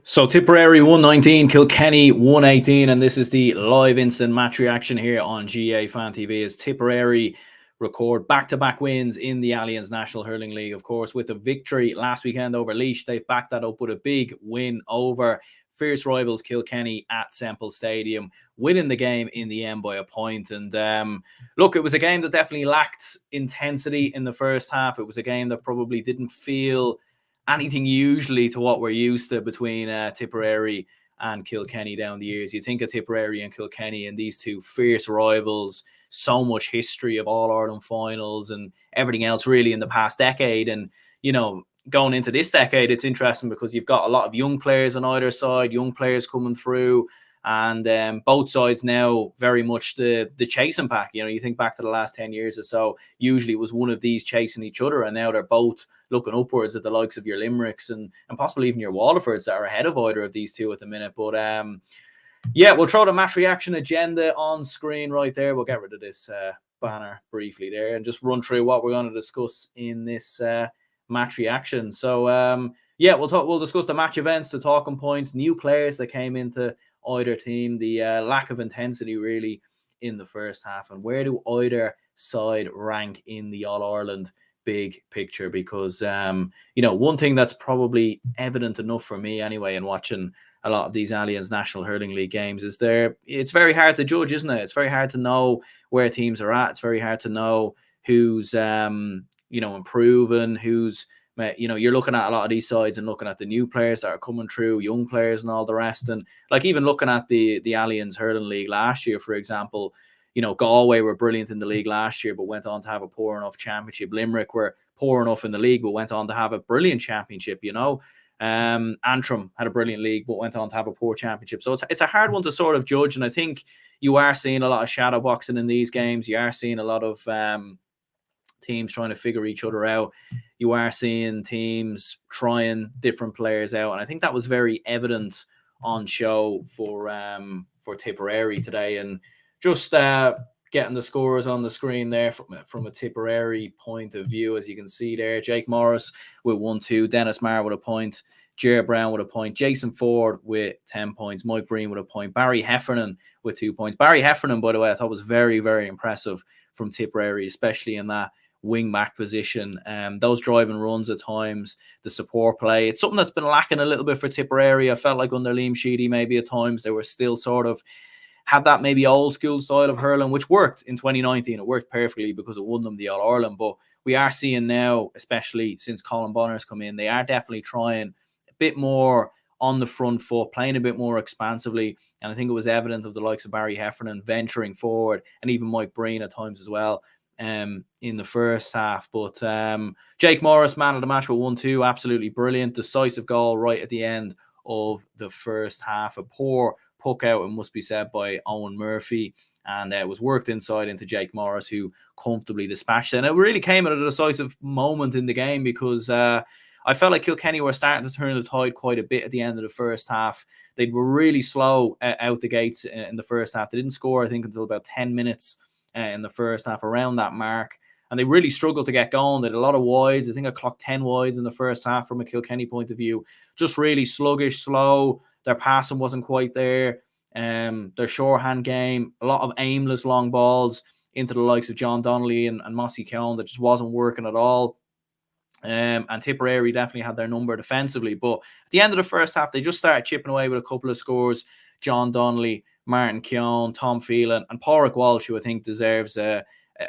So Tipperary 119, Kilkenny 118, and this is the live instant match reaction here on GAA Fan TV as Tipperary record back-to-back wins in the Allianz National Hurling League. Of course, with a victory last weekend over Laois, they've backed that up with a big win over fierce rivals Kilkenny at Semple Stadium, winning the game in the end by a point. And look, it was a game that definitely lacked intensity in the first half. It was a game that probably didn't feel anything usually to what we're used to between Tipperary and Kilkenny down the years. You think of Tipperary and Kilkenny and these two fierce rivals, so much history of All-Ireland finals and everything else really in the past decade. And, you know, going into this decade, it's interesting because you've got a lot of young players on either side, young players coming through, and both sides now very much the chasing pack. You know, you think back to the last 10 years or so, usually it was one of these chasing each other, and now they're both looking upwards at the likes of your Limericks and possibly even your Waterfords that are ahead of either of these two at the minute. But yeah, we'll throw the match reaction agenda on screen right there. We'll get rid of this banner briefly there and just run through what we're going to discuss in this match reaction. So yeah, we'll discuss the match events, the talking points, new players that came into either team, the lack of intensity really in the first half, and where do either side rank in the All-Ireland big picture. Because you know, one thing that's probably evident enough for me anyway in watching a lot of these Allianz National Hurling League games is it's very hard to judge, isn't it? It's very hard to know where teams are at. It's very hard to know who's you know, improving, who's, you know, you're looking at a lot of these sides and looking at the new players that are coming through, young players and all the rest. And like even looking at the Allianz Hurling League last year, for example, you know, Galway were brilliant in the league last year, but went on to have a poor enough championship. Limerick were poor enough in the league, but went on to have a brilliant championship, you know. Antrim had a brilliant league, but went on to have a poor championship. So it's a hard one to sort of judge. And I think you are seeing a lot of shadow boxing in these games. You are seeing a lot of teams trying to figure each other out. You are seeing teams trying different players out, and I think that was very evident on show for Tipperary today. And just getting the scores on the screen there from a Tipperary point of view, as you can see there, Jake Morris with 1-2, Dennis Marr with a point, Jared Brown with a point, Jason Ford with 10 points, Mike Breen with a point, Barry Heffernan with 2 points. Barry Heffernan, by the way, I thought was very, very impressive from Tipperary, especially in that wing back position. Those driving runs at times, the support play, it's something that's been lacking a little bit for Tipperary. I felt like under Liam Sheedy maybe at times they were still sort of had that maybe old school style of hurling, which worked in 2019. It worked perfectly because it won them the All-Ireland. But we are seeing now, especially since Colin Bonner's come in, they are definitely trying a bit more on the front foot, playing a bit more expansively. And I think it was evident of the likes of Barry Heffernan venturing forward, and even Mike Breen at times as well in the first half. But Jake Morris, man of the match with 1-2, absolutely brilliant. Decisive goal right at the end of the first half. A poor puck out, it must be said, by Owen Murphy, and it was worked inside into Jake Morris, who comfortably dispatched it. And it really came at a decisive moment in the game, because I felt like Kilkenny were starting to turn the tide quite a bit at the end of the first half. They were really slow out the gates in the first half. They didn't score, I think, until about 10 minutes in the first half, around that mark. And they really struggled to get going. They had a lot of wides. I think I clocked 10 wides in the first half from a Kilkenny point of view. Just really sluggish, slow. Their passing wasn't quite there. Their shorthand game, a lot of aimless long balls into the likes of John Donnelly and Mossy Keown that just wasn't working at all. And Tipperary definitely had their number defensively. But at the end of the first half, they just started chipping away with a couple of scores. John Donnelly, Martin Keown, Tom Phelan, and Pádraig Walsh, who I think deserves a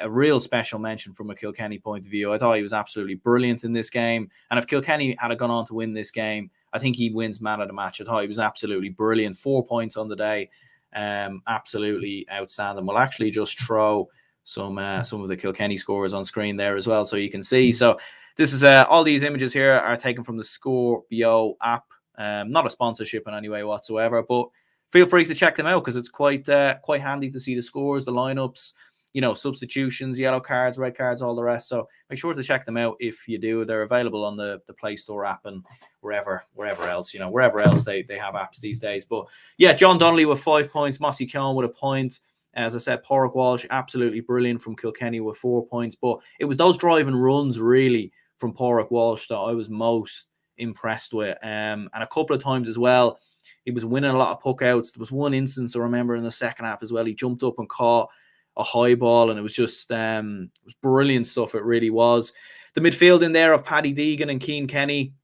real special mention from a Kilkenny point of view. I thought he was absolutely brilliant in this game. And if Kilkenny had gone on to win this game, I think he wins man of the match. I thought he was absolutely brilliant. 4 points on the day. Absolutely outstanding. We'll actually just throw some of the Kilkenny scores on screen there as well, so you can see. So this is all these images here are taken from the Score BO app. Not a sponsorship in any way whatsoever, but feel free to check them out, because it's quite handy to see the scores, the lineups, you know, substitutions, yellow cards, red cards, all the rest. So make sure to check them out if you do. They're available on the Play Store app and wherever else, you know, wherever else they have apps these days. But yeah, John Donnelly with 5 points, Mossy Keown with a point. As I said, Pádraig Walsh, absolutely brilliant from Kilkenny with 4 points. But it was those driving runs really from Pádraig Walsh that I was most impressed with. And a couple of times as well, he was winning a lot of puck outs. There was one instance I remember in the second half as well. He jumped up and caught a high ball, and it was just it was brilliant stuff. It really was. The midfield in there of Paddy Deegan and Cian Kenny,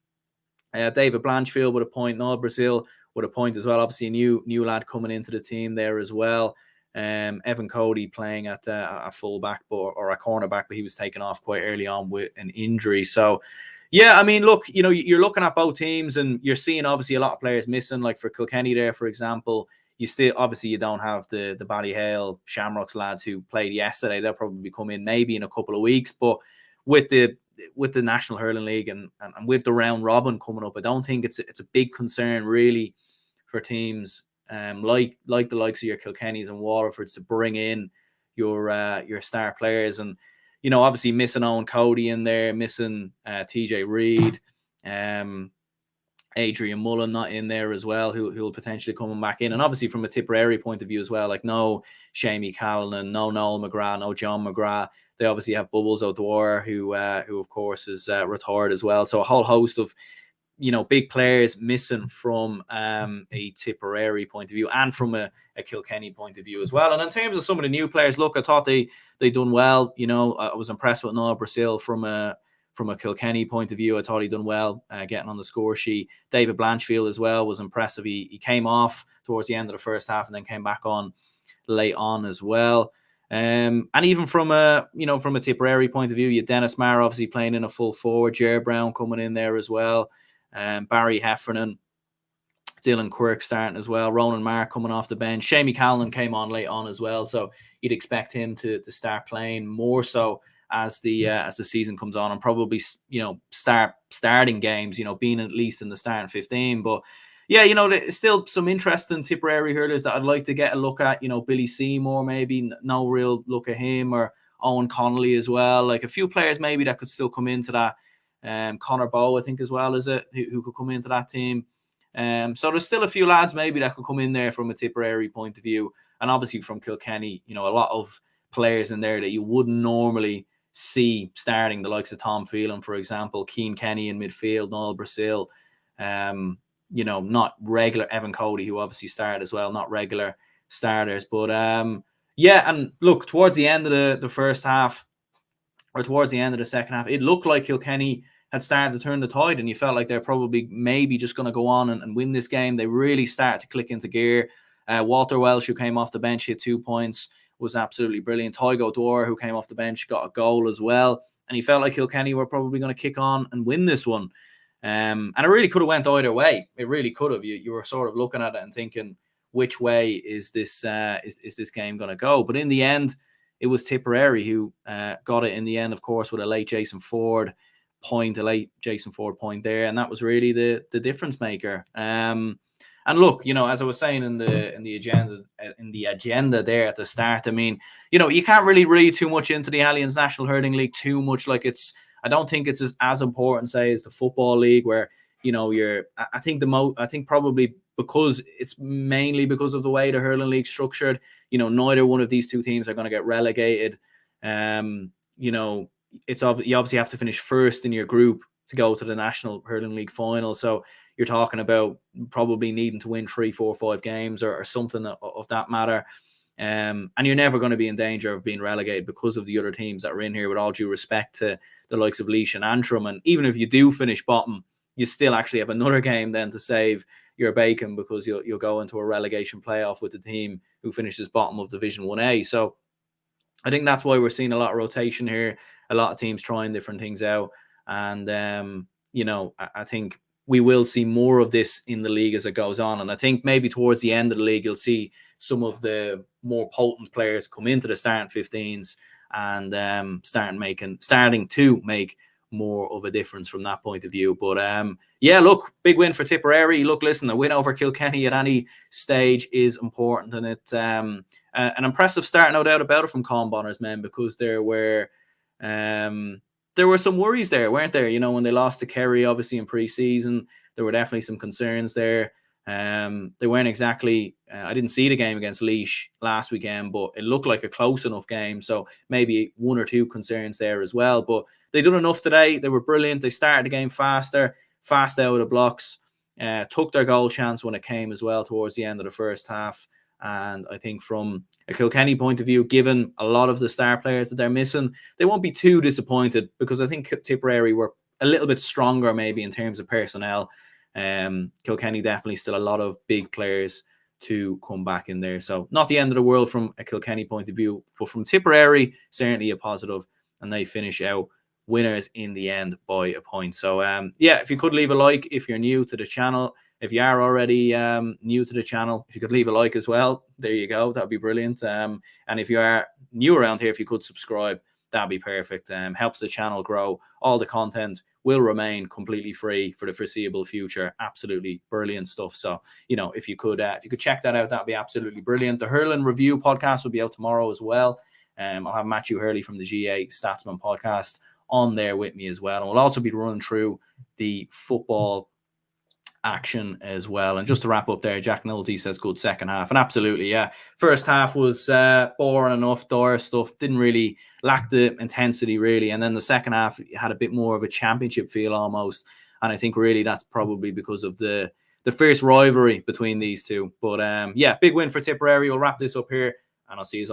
David Blanchfield with a point, Noel Brazil with a point as well. Obviously, a new lad coming into the team there as well. Evan Cody playing at a fullback or a cornerback, but he was taken off quite early on with an injury. So, yeah, I mean, look, you're looking at both teams, and you're seeing obviously a lot of players missing. Like for Kilkenny there, for example, you don't have the Ballyhale Shamrocks lads who played yesterday. They'll probably come in maybe in a couple of weeks, but with the National Hurling League and with the round robin coming up, I don't think it's a big concern really for teams like the likes of your Kilkennys and Waterfords to bring in your star players. And obviously missing Owen Cody in there, missing TJ Reid, Adrian Mullen not in there as well, who will potentially come back in. And obviously from a Tipperary point of view as well, like no Shamie Callanan, no Noel McGrath, no John McGrath. They obviously have Bubbles O'Dwyer, who of course is retired as well. So a whole host of big players missing from a Tipperary point of view and from a Kilkenny point of view as well. And in terms of some of the new players, look, I thought they done well. I was impressed with Noah Brazil from a Kilkenny point of view. I thought he done well getting on the score sheet. David Blanchfield as well was impressive. He came off towards the end of the first half and then came back on late on as well. And even from a Tipperary point of view, you had Dennis Maher obviously playing in a full forward, Jer Brown coming in there as well, Barry Heffernan, Dylan Quirk starting as well, Ronan Mark coming off the bench, Shamie Callanan came on late on as well, so you'd expect him to start playing more so as the season comes on, and probably starting games, being at least in the starting 15. But yeah, there's still some interesting Tipperary hurlers that I'd like to get a look at. Billy Seymour, maybe no real look at him, or Owen Connolly as well. Like a few players maybe that could still come into that. Connor Bowe, I think, as well, is it, who could come into that team. So there's still a few lads maybe that could come in there from a Tipperary point of view. And obviously from Kilkenny, a lot of players in there that you wouldn't normally see starting, the likes of Tom Phelan, for example, Cian Kenny in midfield, Noel Brazil, not regular Evan Cody, who obviously started as well, not regular starters. But yeah, and look, towards the end of the first half, or towards the end of the second half, it looked like Kilkenny had started to turn the tide, and you felt like they're probably maybe just going to go on and win this game. They really started to click into gear. Walter Welsh, who came off the bench, hit 2 points, was absolutely brilliant. Tygo Dwyer, who came off the bench, got a goal as well. And he felt like Kilkenny were probably going to kick on and win this one. And it really could have went either way. It really could have. You were sort of looking at it and thinking, which way is this is this game going to go? But in the end, it was Tipperary who got it in the end, of course, with a late Jason Ford point there, and that was really the difference maker. And look, as I was saying in the agenda there at the start, I mean, you can't really read too much into the Allianz National Hurling League too much. Like I don't think it's as important, say, as the Football League, where I think probably because it's mainly because of the way the Hurling League's structured. Neither one of these two teams are going to get relegated. You obviously have to finish first in your group to go to the National Hurling League final. So you're talking about probably needing to win 3, 4, 5 games or something of that matter. And you're never going to be in danger of being relegated because of the other teams that are in here, with all due respect to the likes of Laois and Antrim. And even if you do finish bottom, you still actually have another game then to save your bacon, because you'll go into a relegation playoff with the team who finishes bottom of Division 1A. So I think that's why we're seeing a lot of rotation here, a lot of teams trying different things out. And, I think we will see more of this in the league as it goes on. And I think maybe towards the end of the league, you'll see some of the more potent players come into the starting 15s and starting to make more of a difference from that point of view. But yeah, look, big win for Tipperary. Look, listen, a win over Kilkenny at any stage is important, and it's an impressive start, no doubt about it, from Colm Bonner's men, because there were some worries there, weren't there? When they lost to Kerry, obviously in pre-season, there were definitely some concerns there. They weren't exactly, I didn't see the game against Laois last weekend, but it looked like a close enough game. So maybe 1 or 2 concerns there as well. But they done enough today. They were brilliant. They started the game faster. fast out of the blocks, took their goal chance when it came as well towards the end of the first half. And I think from a Kilkenny point of view, given a lot of the star players that they're missing, they won't be too disappointed, because I think Tipperary were a little bit stronger maybe in terms of personnel. Kilkenny definitely still a lot of big players to come back in there. So not the end of the world from a Kilkenny point of view, but from Tipperary, certainly a positive, and they finish out winners in the end by a point. So yeah, if you could leave a like if you're new to the channel. If you are already new to the channel, if you could leave a like as well, there you go. That'd be brilliant. And if you are new around here, if you could subscribe, that'd be perfect. Helps the channel grow. All the content will remain completely free for the foreseeable future. Absolutely brilliant stuff. So, you know, if you could check that out, that'd be absolutely brilliant. The Hurling Review podcast will be out tomorrow as well. I'll have Matthew Hurley from the GAA Statsman podcast on there with me as well. And we'll also be running through the football action as well. And just to wrap up there, Jack Nolte says good second half. And absolutely, yeah. First half was boring enough, door stuff, didn't really lack the intensity really. And then the second half had a bit more of a championship feel almost. And I think really that's probably because of the fierce rivalry between these two. But yeah, big win for Tipperary. We'll wrap this up here, and I'll see you all.